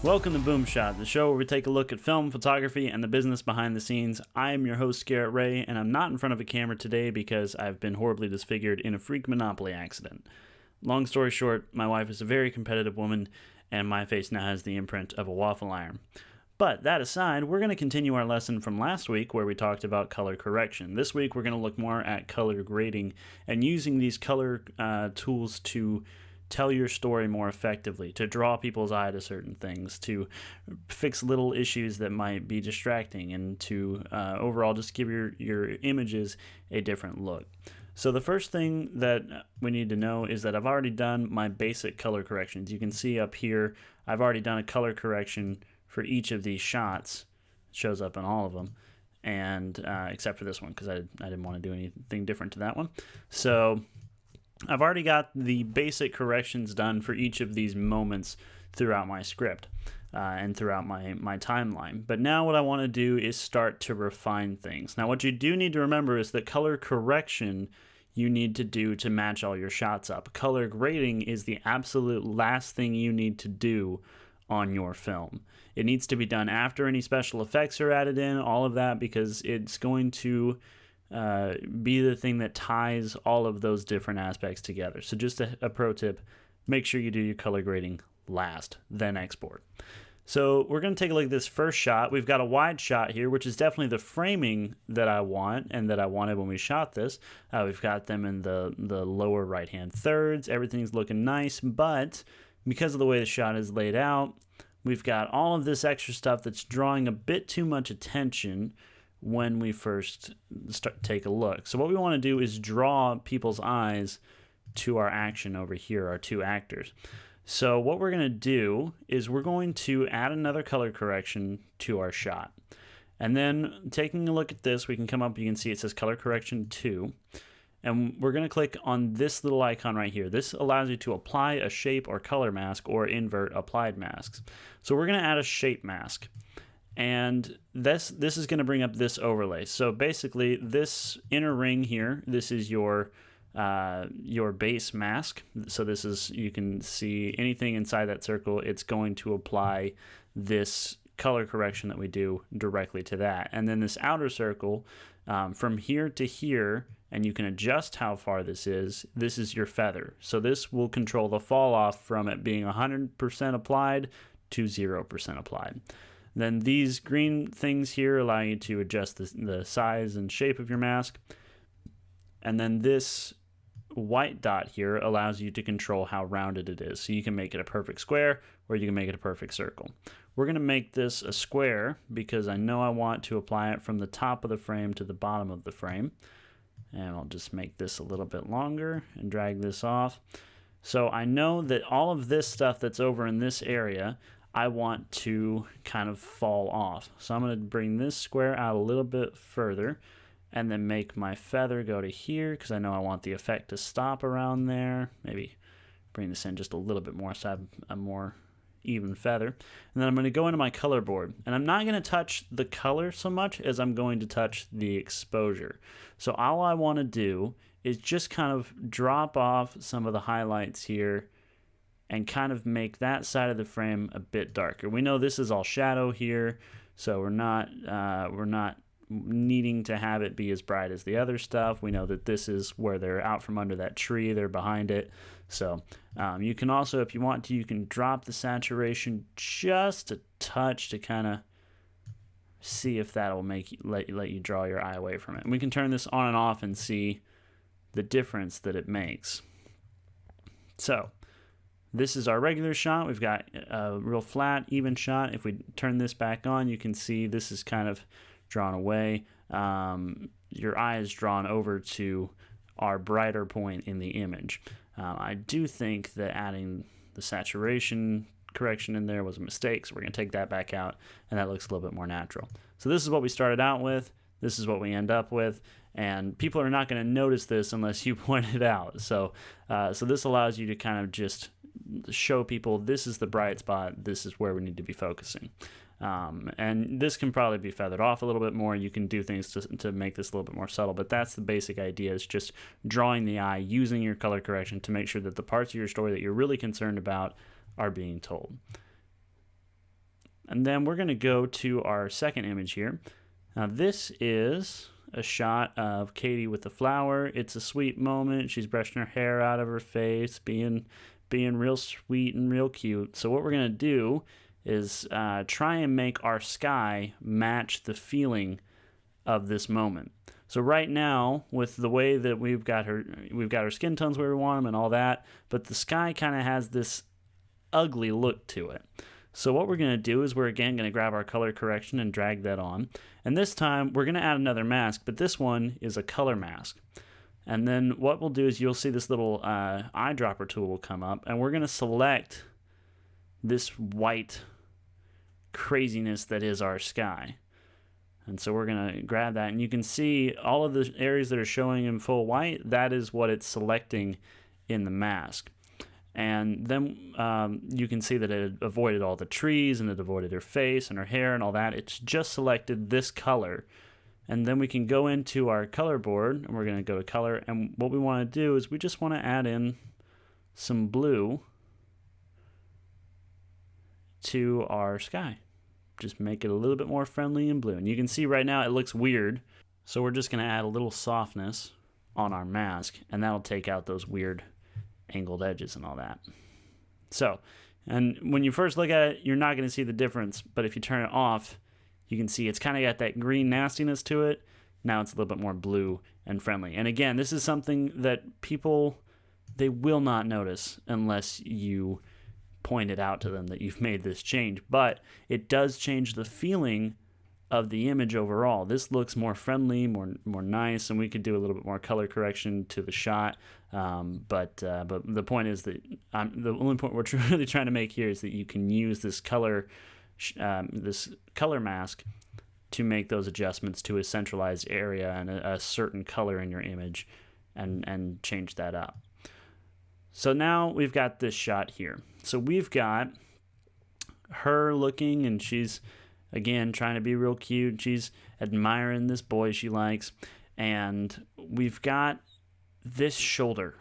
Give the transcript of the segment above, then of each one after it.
Welcome to Boom Shot, the show where we take a look at film, photography, and the business behind the scenes. I am your host, Garrett Ray, and I'm not in front of a camera today because I've been horribly disfigured in a freak Monopoly accident. Long story short, my wife is a very competitive woman, and my face now has the imprint of a waffle iron. But that aside, we're going to continue our lesson from last week where we talked about color correction. This week, we're going to look more at color grading and using these color tools to tell your story more effectively, to draw people's eye to certain things, to fix little issues that might be distracting, and to overall just give your images a different look. So the first thing that we need to know is that I've already done my basic color corrections. You can see up here, I've already done a color correction for each of these shots. It shows up in all of them, and except for this one, because I didn't want to do anything different to that one. So I've already got the basic corrections done for each of these moments throughout my script and throughout my timeline. But now what I want to do is start to refine things. Now what you do need to remember is that color correction you need to do to match all your shots up. Color grading is the absolute last thing you need to do on your film. It needs to be done after any special effects are added in, all of that, because it's going to be the thing that ties all of those different aspects together. So just a pro tip, make sure you do your color grading last, then export. So we're going to take a look at this first shot. We've got a wide shot here, which is definitely the framing that I want and that I wanted when we shot this. We've got them in the lower right-hand thirds. Everything's looking nice, but because of the way the shot is laid out, we've got all of this extra stuff that's drawing a bit too much attention when we first take a look. So what we want to do is draw people's eyes to our action over here, our two actors. So what we're going to do is we're going to add another color correction to our shot. And then taking a look at this, we can come up, you can see it says color correction 2. And we're going to click on this little icon right here. This allows you to apply a shape or color mask or invert applied masks. So we're going to add a shape mask. And this is going to bring up this overlay. So basically, this inner ring here, this is your base mask. So this is, you can see anything inside that circle, it's going to apply this color correction that we do directly to that. And then this outer circle, from here to here, and you can adjust how far this is your feather. So this will control the fall off from it being 100% applied to 0% applied. Then these green things here allow you to adjust the size and shape of your mask. And then this white dot here allows you to control how rounded it is. So you can make it a perfect square or you can make it a perfect circle. We're going to make this a square because I know I want to apply it from the top of the frame to the bottom of the frame. And I'll just make this a little bit longer and drag this off. So I know that all of this stuff that's over in this area, I want to kind of fall off. So I'm going to bring this square out a little bit further and then make my feather go to here because I know I want the effect to stop around there. Maybe bring this in just a little bit more so I have a more even feather. And then I'm going to go into my color board. And I'm not going to touch the color so much as I'm going to touch the exposure. So all I want to do is just kind of drop off some of the highlights here and kind of make that side of the frame a bit darker. We know this is all shadow here, so we're not needing to have it be as bright as the other stuff. We know that this is where they're out from under that tree, they're behind it. So you can also, if you want to, you can drop the saturation just a touch to kind of see if that will let you draw your eye away from it. And we can turn this on and off and see the difference that it makes. So this is our regular shot. We've got a real flat, even shot. If we turn this back on, you can see this is kind of drawn away. Your eye is drawn over to our brighter point in the image. I do think that adding the saturation correction in there was a mistake, so we're going to take that back out, and that looks a little bit more natural. So this is what we started out with. This is what we end up with, and people are not going to notice this unless you point it out. So this allows you to kind of just show people this is the bright spot, this is where we need to be focusing. And this can probably be feathered off a little bit more. You can do things to make this a little bit more subtle, but that's the basic idea, is just drawing the eye, using your color correction to make sure that the parts of your story that you're really concerned about are being told. And then we're going to go to our second image here. Now this is a shot of Katie with the flower. It's a sweet moment. She's brushing her hair out of her face, being real sweet and real cute. So what we're going to do is try and make our sky match the feeling of this moment. So right now, with the way that we've got her skin tones where we want them and all that, but the sky kind of has this ugly look to it. So what we're going to do is we're again going to grab our color correction and drag that on. And this time we're going to add another mask, but this one is a color mask. And then what we'll do is you'll see this little eyedropper tool will come up, and we're going to select this white craziness that is our sky. And so we're going to grab that, and you can see all of the areas that are showing in full white, that is what it's selecting in the mask. And then you can see that it avoided all the trees, and it avoided her face and her hair and all that. It's just selected this color. And then we can go into our color board, and we're going to go to color, and what we want to do is we just want to add in some blue to our sky. Just make it a little bit more friendly and blue. And you can see right now it looks weird, so we're just going to add a little softness on our mask, and that'll take out those weird angled edges and all that. So, and when you first look at it, you're not going to see the difference, but if you turn it off, you can see it's kind of got that green nastiness to it. Now it's a little bit more blue and friendly. And again, this is something that people, they will not notice unless you point it out to them that you've made this change, but it does change the feeling of the image overall. This looks more friendly, more nice, and we could do a little bit more color correction to the shot. But the point is that the only point we're really trying to make here is that you can use this color mask to make those adjustments to a centralized area and a certain color in your image, and change that up. So now we've got this shot here. So we've got her looking, and she's again trying to be real cute. She's admiring this boy she likes, and we've got this shoulder.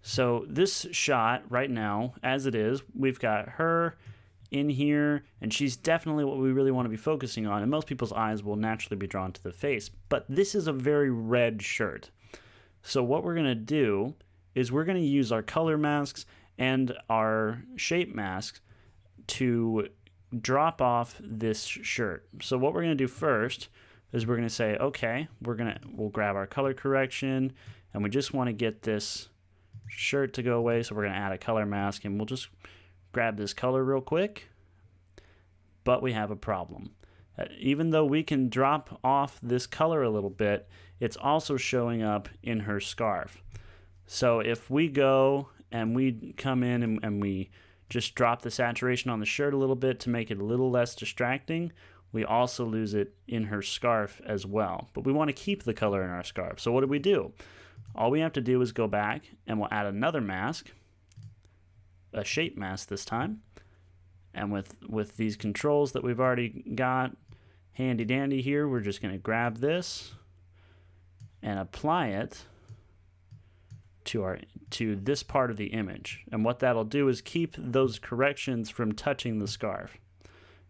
So this shot right now, as it is, we've got her in here, and she's definitely what we really want to be focusing on, and most people's eyes will naturally be drawn to the face, but this is a very red shirt. So what we're going to do is we're going to use our color masks and our shape masks to drop off this shirt. So what we're going to do first is we're going to say, okay, we'll grab our color correction, and we just want to get this shirt to go away, so we're going to add a color mask, and we'll just grab this color real quick. But we have a problem. Even though we can drop off this color a little bit, it's also showing up in her scarf. So if we go and we come in and we just drop the saturation on the shirt a little bit to make it a little less distracting, we also lose it in her scarf as well. But we want to keep the color in our scarf. So what do? All we have to do is go back, and we'll add another mask, a shape mask this time. And with these controls that we've already got handy dandy here, we're just going to grab this and apply it to this part of the image. And what that'll do is keep those corrections from touching the scarf.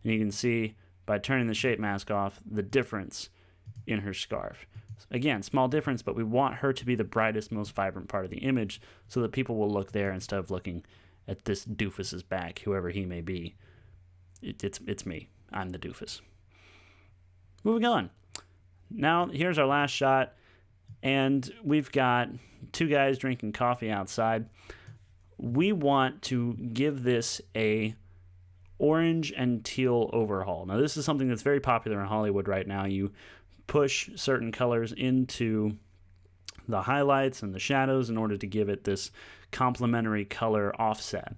And you can see by turning the shape mask off the difference in her scarf. Again, small difference, but we want her to be the brightest, most vibrant part of the image so that people will look there instead of looking at this doofus's back, whoever he may be. It's me. I'm the doofus. Moving on. Now, here's our last shot, and we've got two guys drinking coffee outside. We want to give this a orange and teal overhaul. Now, this is something that's very popular in Hollywood right now. You push certain colors into the highlights and the shadows in order to give it this complementary color offset.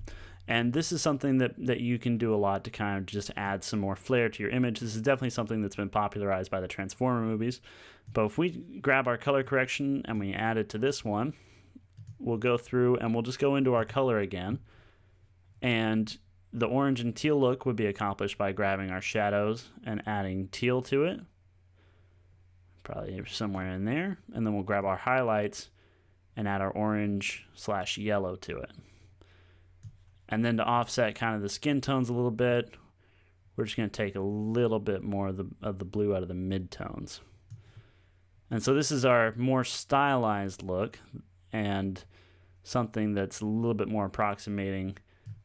And this is something that you can do a lot to kind of just add some more flair to your image. This is definitely something that's been popularized by the Transformer movies. But if we grab our color correction and we add it to this one, we'll go through and we'll just go into our color again. And the orange and teal look would be accomplished by grabbing our shadows and adding teal to it. Probably somewhere in there. And then we'll grab our highlights and add our orange/yellow to it. And then to offset kind of the skin tones a little bit, we're just going to take a little bit more of the blue out of the midtones. And so this is our more stylized look, and something that's a little bit more approximating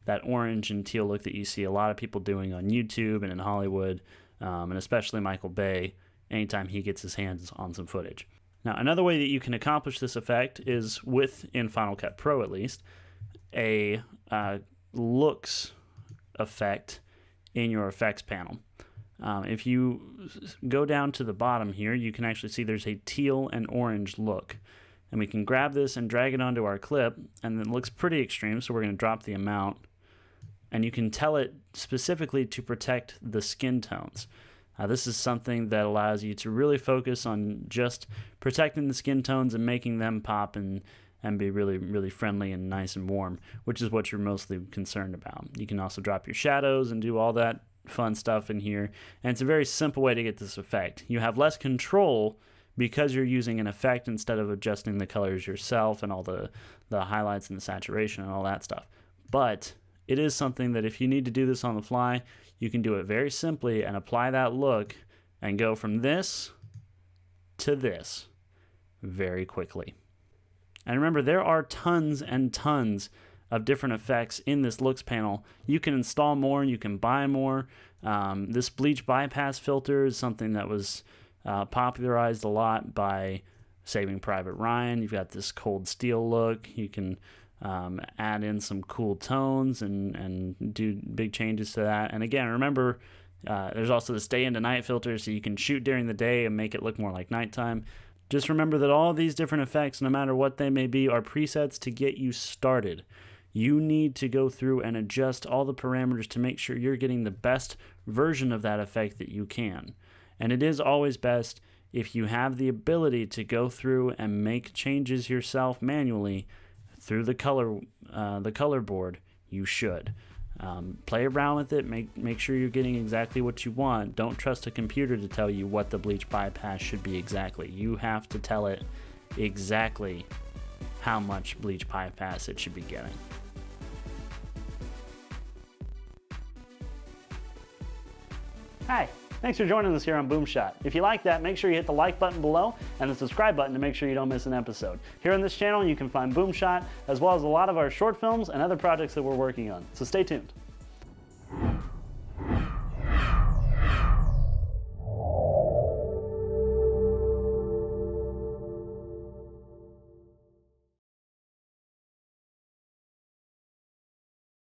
that orange and teal look that you see a lot of people doing on YouTube and in Hollywood, and especially Michael Bay, anytime he gets his hands on some footage. Now, another way that you can accomplish this effect is with, in Final Cut Pro at least, a looks effect in your effects panel. If you go down to the bottom here, you can actually see there's a teal and orange look. And we can grab this and drag it onto our clip, and it looks pretty extreme, so we're going to drop the amount. And you can tell it specifically to protect the skin tones. This is something that allows you to really focus on just protecting the skin tones and making them pop and be really, really friendly and nice and warm, which is what you're mostly concerned about. You can also drop your shadows and do all that fun stuff in here. And it's a very simple way to get this effect. You have less control because you're using an effect instead of adjusting the colors yourself and all the highlights and the saturation and all that stuff. But it is something that if you need to do this on the fly, you can do it very simply and apply that look and go from this to this very quickly. And remember, there are tons and tons of different effects in this looks panel. You can install more, you can buy more. This bleach bypass filter is something that was popularized a lot by Saving Private Ryan. You've got this cold steel look. You can add in some cool tones and do big changes to that. And again, remember, there's also this day into night filter, so you can shoot during the day and make it look more like nighttime. Just remember that all of these different effects, no matter what they may be, are presets to get you started. You need to go through and adjust all the parameters to make sure you're getting the best version of that effect that you can. And it is always best if you have the ability to go through and make changes yourself manually through the color board. You should. Play around with it, make sure you're getting exactly what you want. Don't trust a computer to tell you what the bleach bypass should be exactly. You have to tell it exactly how much bleach bypass it should be getting. Hi, thanks for joining us here on Boomshot. If you like that, make sure you hit the like button below and the subscribe button to make sure you don't miss an episode. Here on this channel, you can find Boomshot, as well as a lot of our short films and other projects that we're working on. So stay tuned.